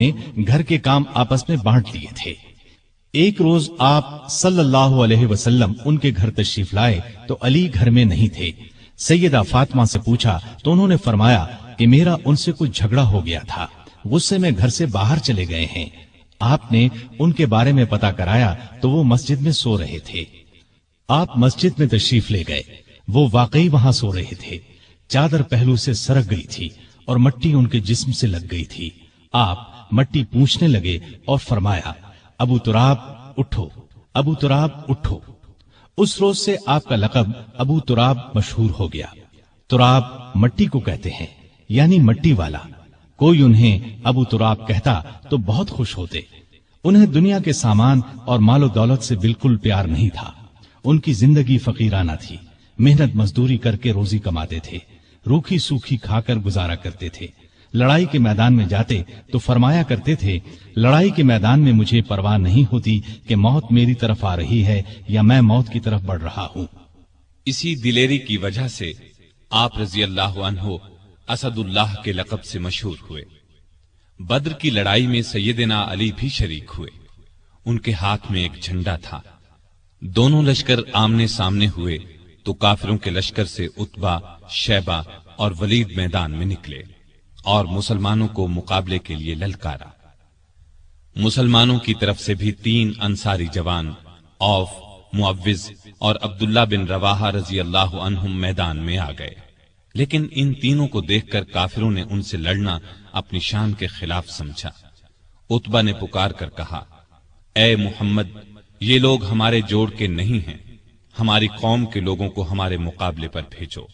گھر کے کام آپس میں بانٹ لیے تھے۔ ایک روز آپ صلی اللہ علیہ وسلم ان کے گھر تشریف لائے تو علی گھر میں نہیں تھے۔ سیدہ فاطمہ سے پوچھا تو انہوں نے فرمایا کہ میرا ان سے کچھ جھگڑا ہو گیا تھا، غصے میں گھر سے باہر چلے گئے ہیں۔ آپ نے ان کے بارے میں پتہ کرایا تو وہ مسجد میں سو رہے تھے۔ آپ مسجد میں تشریف لے گئے، وہ واقعی وہاں سو رہے تھے۔ چادر پہلو سے سرک گئی تھی اور مٹی ان کے جسم سے لگ گئی تھی۔ آپ مٹی پوچھنے لگے اور فرمایا، ابو تراب اٹھو، ابو تراب اٹھو۔ اس روز سے آپ کا لقب ابو تراب مشہور ہو گیا۔ تراب مٹی کو کہتے ہیں، یعنی مٹی والا۔ کوئی انہیں ابو تراب کہتا تو بہت خوش ہوتے۔ انہیں دنیا کے سامان اور مال و دولت سے بالکل پیار نہیں تھا۔ ان کی زندگی فقیرانہ تھی، محنت مزدوری کر کے روزی کماتے تھے، روکھی سوکھی کھا کر گزارا کرتے تھے۔ لڑائی کے میدان میں جاتے تو فرمایا کرتے تھے، لڑائی کے میدان میں مجھے پرواہ نہیں ہوتی کہ موت میری طرف آ رہی ہے یا میں موت کی طرف بڑھ رہا ہوں۔ اسی دلیری کی وجہ سے آپ رضی اللہ عنہ اسد اللہ کے لقب سے مشہور ہوئے۔ بدر کی لڑائی میں سیدنا علی بھی شریک ہوئے۔ ان کے ہاتھ میں ایک جھنڈا تھا۔ دونوں لشکر آمنے سامنے ہوئے تو کافروں کے لشکر سے عتبہ، شیبہ اور ولید میدان میں نکلے اور مسلمانوں کو مقابلے کے لیے للکارا۔ مسلمانوں کی طرف سے بھی 3 انصاری جوان، عوف، معوذ اور عبداللہ بن رواحہ رضی اللہ عنہم میدان میں آ گئے، لیکن ان تینوں کو دیکھ کر کافروں نے ان سے لڑنا اپنی شان کے خلاف سمجھا۔ عتبہ نے پکار کر کہا، اے محمد، یہ لوگ ہمارے جوڑ کے نہیں ہیں، ہماری قوم کے لوگوں کو ہمارے مقابلے پر بھیجو۔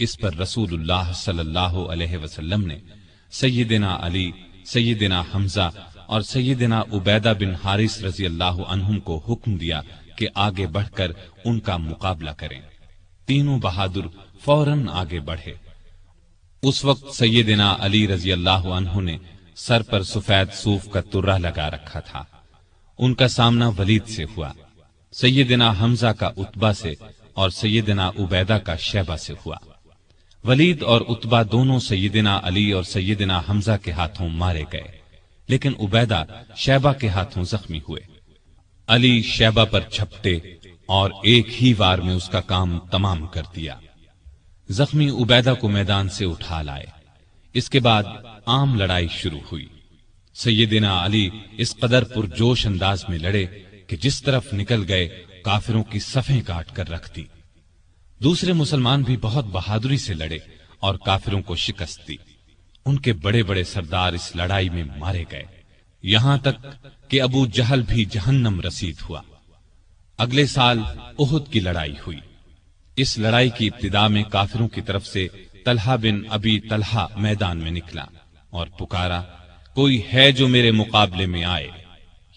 اس پر رسول اللہ صلی اللہ علیہ وسلم نے سیدنا علی، سیدنا حمزہ اور سیدنا عبیدہ بن حارث رضی اللہ عنہم کو حکم دیا کہ آگے بڑھ کر ان کا مقابلہ کریں۔ تینوں بہادر فوراً آگے بڑھے۔ اس وقت سیدنا علی رضی اللہ عنہ نے سر پر سفید صوف کا ترہ لگا رکھا تھا۔ ان کا سامنا ولید سے ہوا، سیدنا حمزہ کا عتبہ سے اور سیدنا عبیدہ کا شیبہ سے ہوا۔ ولید اور عتبہ دونوں سیدنا علی اور سیدنا حمزہ کے ہاتھوں مارے گئے، لیکن عبیدہ شیبہ کے ہاتھوں زخمی ہوئے۔ علی شیبہ پر جھپٹے اور ایک ہی وار میں اس کا کام تمام کر دیا۔ زخمی عبیدہ کو میدان سے اٹھا لائے۔ اس کے بعد عام لڑائی شروع ہوئی۔ سیدنا علی اس قدر پرجوش انداز میں لڑے کہ جس طرف نکل گئے کافروں کی صفیں کاٹ کر رکھ دی۔ دوسرے مسلمان بھی بہت بہادری سے لڑے اور کافروں کو شکست دی۔ ان کے بڑے بڑے سردار اس لڑائی میں مارے گئے، یہاں تک کہ ابو جہل بھی جہنم رسید ہوا۔ اگلے سال احد کی لڑائی ہوئی۔ اس لڑائی کی ابتدا میں کافروں کی طرف سے طلحہ بن ابی طلحہ میدان میں نکلا اور پکارا، کوئی ہے جو میرے مقابلے میں آئے۔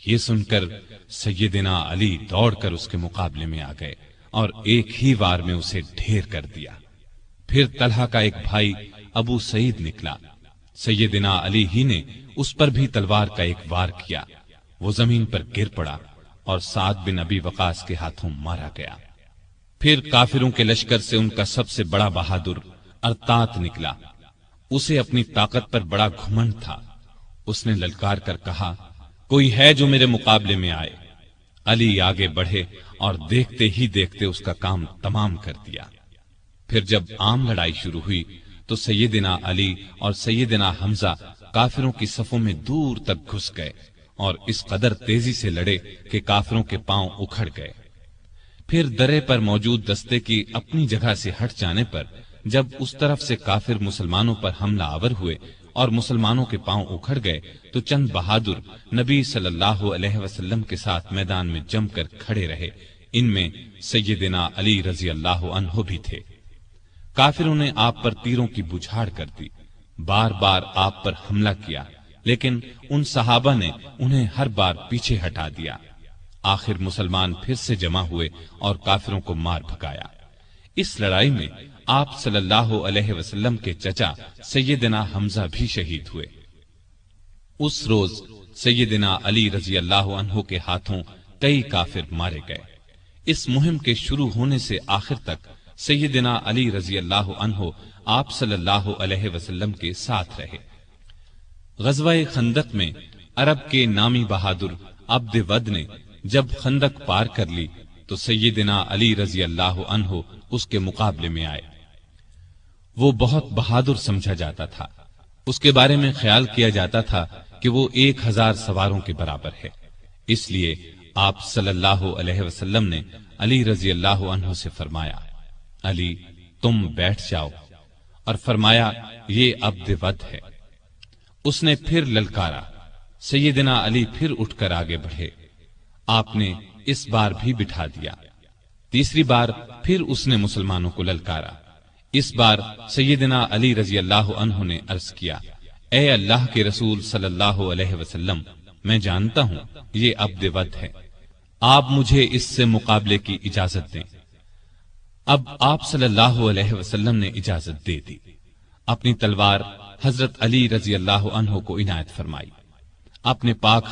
یہ سن کر سیدنا علی دوڑ کر اس کے مقابلے میں آ گئے اور ایک ہی وار میں اسے ڈھیر کر دیا۔ پھر طلحہ کا ایک بھائی ابو سعید نکلا، سیدنا علی ہی نے اس پر بھی تلوار کا ایک وار کیا، وہ زمین پر گر پڑا اور سعد بن ابی وقاص کے ہاتھوں مارا گیا۔ پھر کافروں کے لشکر سے ان کا سب سے بڑا بہادر ارتات نکلا، اسے اپنی طاقت پر بڑا گھمنڈ تھا۔ اس نے للکار کر کہا، کوئی ہے جو میرے مقابلے میں آئے۔ علی آگے بڑھے اور دیکھتے ہی دیکھتے اس کا کام تمام کر دیا۔ پھر جب عام لڑائی شروع ہوئی تو سیدنا علی اور سیدنا حمزہ کافروں کی صفوں میں دور تک گھس گئے اور اس قدر تیزی سے لڑے کہ کافروں کے پاؤں اکھڑ گئے۔ پھر درے پر موجود دستے کی اپنی جگہ سے ہٹ جانے پر جب اس طرف سے کافر مسلمانوں پر حملہ آور ہوئے اور مسلمانوں کے پاؤں اکھڑ گئے تو چند بہادر نبی صلی اللہ علیہ وسلم کے ساتھ میدان میں جم کر کھڑے رہے، ان میں سیدنا علی رضی اللہ عنہ بھی تھے۔ کافروں نے آپ پر تیروں کی بچھاڑ کر دی، بار بار آپ پر حملہ کیا، لیکن ان صحابہ نے انہیں ہر بار پیچھے ہٹا دیا۔ آخر مسلمان پھر سے جمع ہوئے اور کافروں کو مار بھگایا۔ اس لڑائی میں آپ صلی اللہ علیہ وسلم کے چچا سیدنا حمزہ بھی شہید ہوئے۔ اس روز سیدنا علی رضی اللہ عنہ کے ہاتھوں کئی کافر مارے گئے۔ اس مہم کے شروع ہونے سے آخر تک سیدنا علی رضی اللہ عنہ آپ صلی اللہ علیہ وسلم کے ساتھ رہے۔ غزوہ خندق میں عرب کے نامی بہادر عبد ود نے جب خندق پار کر لی تو سیدنا علی رضی اللہ عنہ اس کے مقابلے میں آئے۔ وہ بہت بہادر سمجھا جاتا تھا، اس کے بارے میں خیال کیا جاتا تھا کہ وہ 1000 سواروں کے برابر ہے، اس لیے آپ صلی اللہ علیہ وسلم نے علی رضی اللہ عنہ سے فرمایا، علی تم بیٹھ جاؤ، اور فرمایا یہ عبد ود ہے۔ اس نے پھر للکارا، سیدنا علی پھر اٹھ کر آگے بڑھے، آپ نے اس بار بھی بٹھا دیا۔ تیسری بار پھر اس نے مسلمانوں کو للکارا، اس بار سیدنا علی رضی اللہ عنہ نے عرض کیا، اے اللہ کے رسول صلی اللہ علیہ وسلم، میں جانتا ہوں یہ عبد ود ہے، آپ مجھے اس سے مقابلے کی اجازت دیں۔ اب آپ صلی اللہ علیہ وسلم نے اجازت دے دی، اپنی تلوار حضرت علی رضی اللہ عنہ کو عنایت فرمائی، اپنے پاک